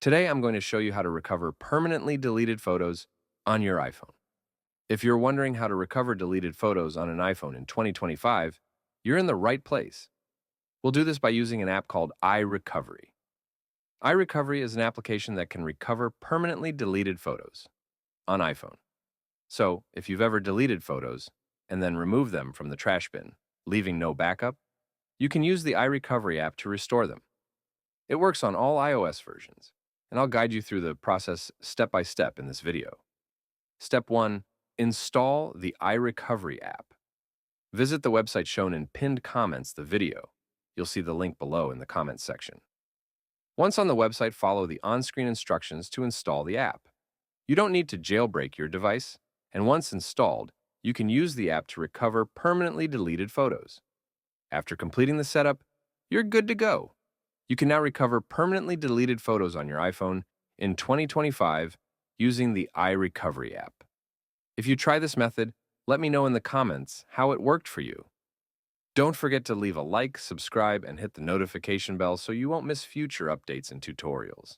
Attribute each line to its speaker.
Speaker 1: Today, I'm going to show you how to recover permanently deleted photos on your iPhone. If you're wondering how to recover deleted photos on an iPhone in 2025, you're in the right place. We'll do this by using an app called iRecovery. iRecovery is an application that can recover permanently deleted photos on iPhone. So, if you've ever deleted photos and then removed them from the trash bin, leaving no backup, you can use the iRecovery app to restore them. It works on all iOS versions, and I'll guide you through the process step by step in this video. Step 1. Install the iRecovery app. Visit the website shown in pinned comments the video. You'll see the link below in the comments section. Once on the website, follow the on-screen instructions to install the app. You don't need to jailbreak your device, and once installed, you can use the app to recover permanently deleted photos. After completing the setup, you're good to go. You can now recover permanently deleted photos on your iPhone in 2025 using the iRecovery app. If you try this method, let me know in the comments how it worked for you. Don't forget to leave a like, subscribe, and hit the notification bell so you won't miss future updates and tutorials.